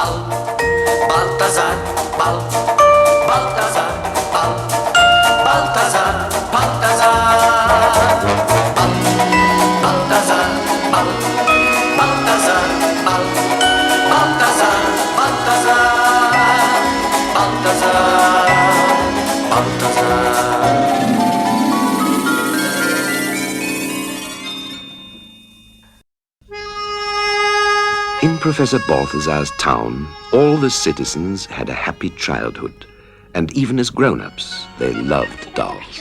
Balthazar, Balthazar, Balthazar, Balthazar, Balthazar, Balthazar, Balthazar, Balthazar, Balthazar. In Professor Balthazar's town, all the citizens had a happy childhood, and even as grown-ups, they loved dolls.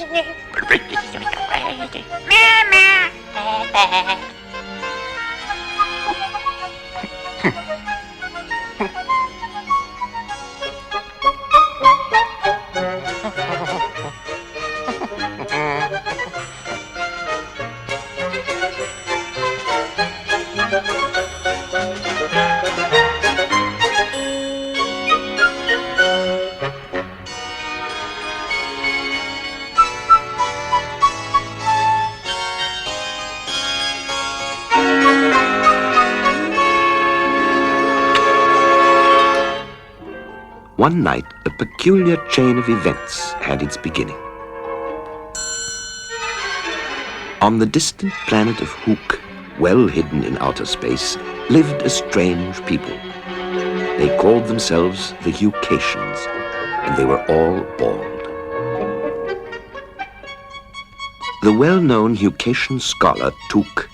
One night, a peculiar chain of events had its beginning. On the distant planet of Hook, well hidden in outer space, lived a strange people. They called themselves the Hucations, and they were all bald. The well-known Hucation scholar, Took,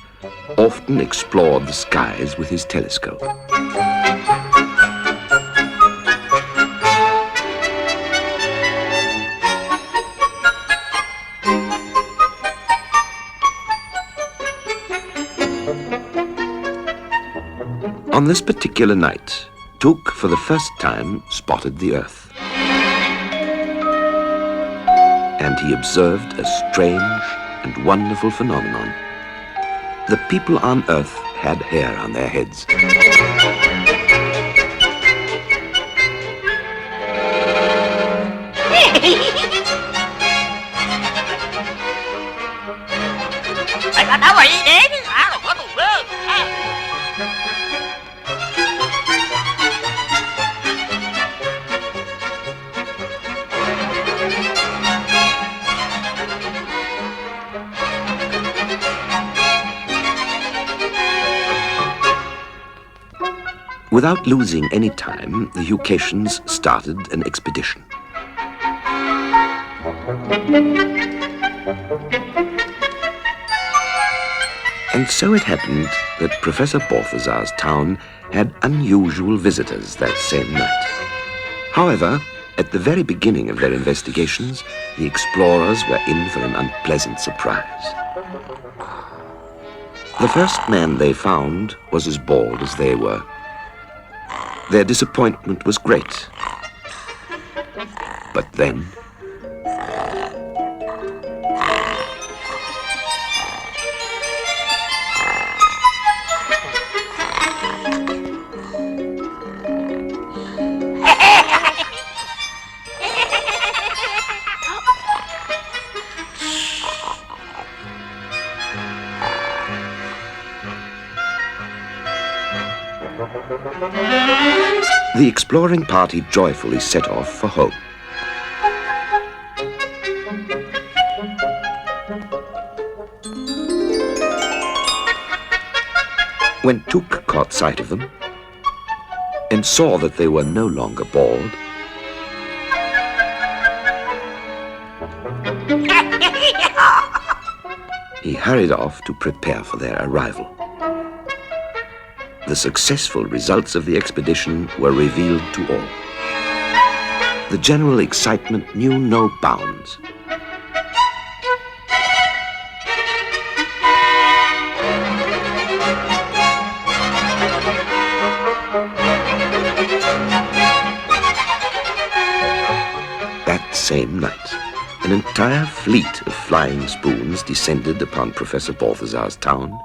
often explored the skies with his telescope. On this particular night, Took for the first time spotted the Earth. And he observed a strange and wonderful phenomenon. The people on Earth had hair on their heads. Without losing any time, the Hucations started an expedition. And so it happened that Professor Balthazar's town had unusual visitors that same night. However, at the very beginning of their investigations, the explorers were in for an unpleasant surprise. The first man they found was as bald as they were. Their disappointment was great. But then... the exploring party joyfully set off for home. When Took caught sight of them and saw that they were no longer bald, he hurried off to prepare for their arrival. The successful results of the expedition were revealed to all. The general excitement knew no bounds. That same night, an entire fleet of flying spoons descended upon Professor Balthazar's town,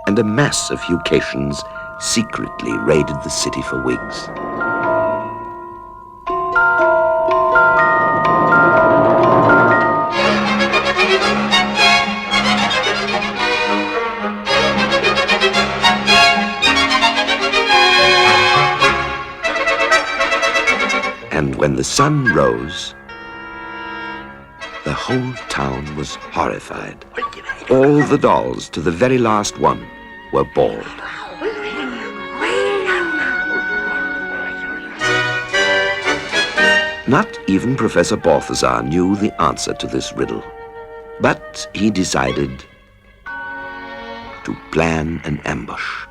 and a mass of Hucations secretly raided the city for wigs. When the sun rose, the whole town was horrified. All the dolls, to the very last one, were bald. Not even Professor Balthazar knew the answer to this riddle, but he decided to plan an ambush.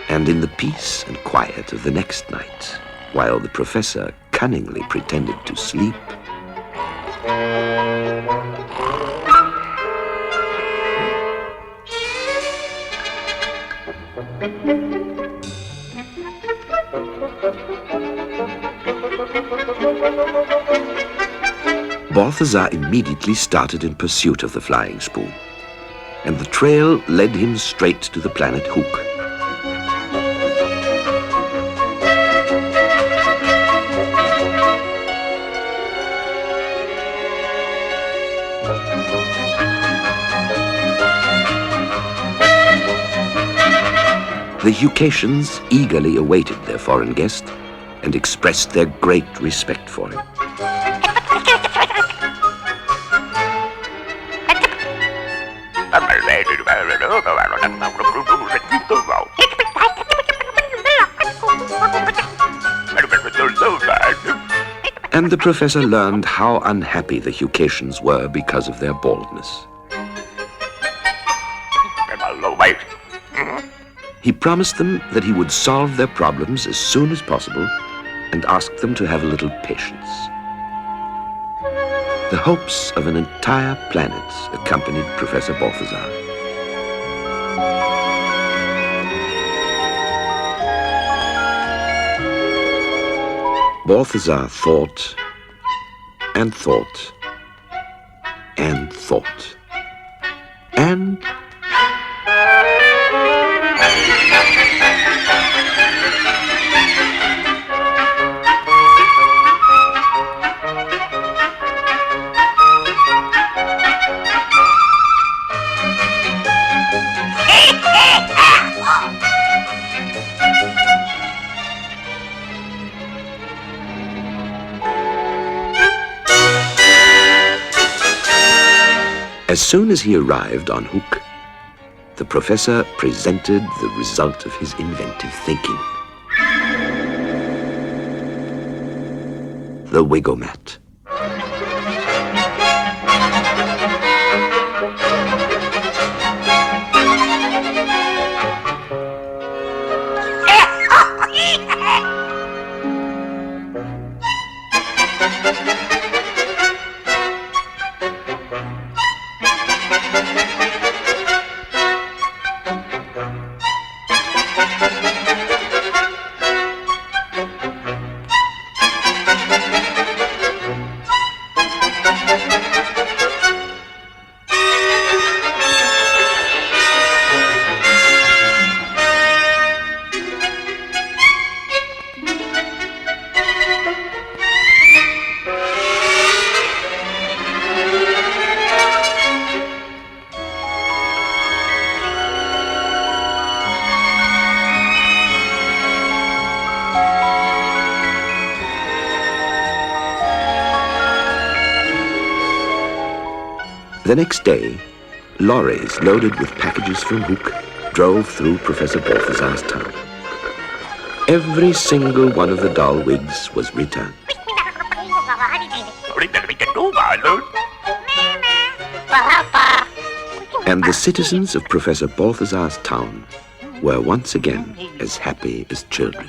And in the peace and quiet of the next night, while the professor cunningly pretended to sleep, Balthazar immediately started in pursuit of the flying spoon, and the trail led him straight to the planet Hook. The Hucations eagerly awaited their foreign guest and expressed their great respect for him. And the professor learned how unhappy the Hucations were because of their baldness. He promised them that he would solve their problems as soon as possible and asked them to have a little patience. The hopes of an entire planet accompanied Professor Balthazar. Balthazar thought and thought and thought. And as soon as he arrived on Hook, the professor presented the result of his inventive thinking. The Wigomat. The next day, lorries loaded with packages from Hook drove through Professor Balthazar's town. Every single one of the doll wigs was returned. And the citizens of Professor Balthazar's town were once again as happy as children.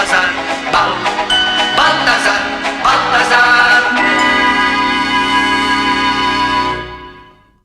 Balthazar,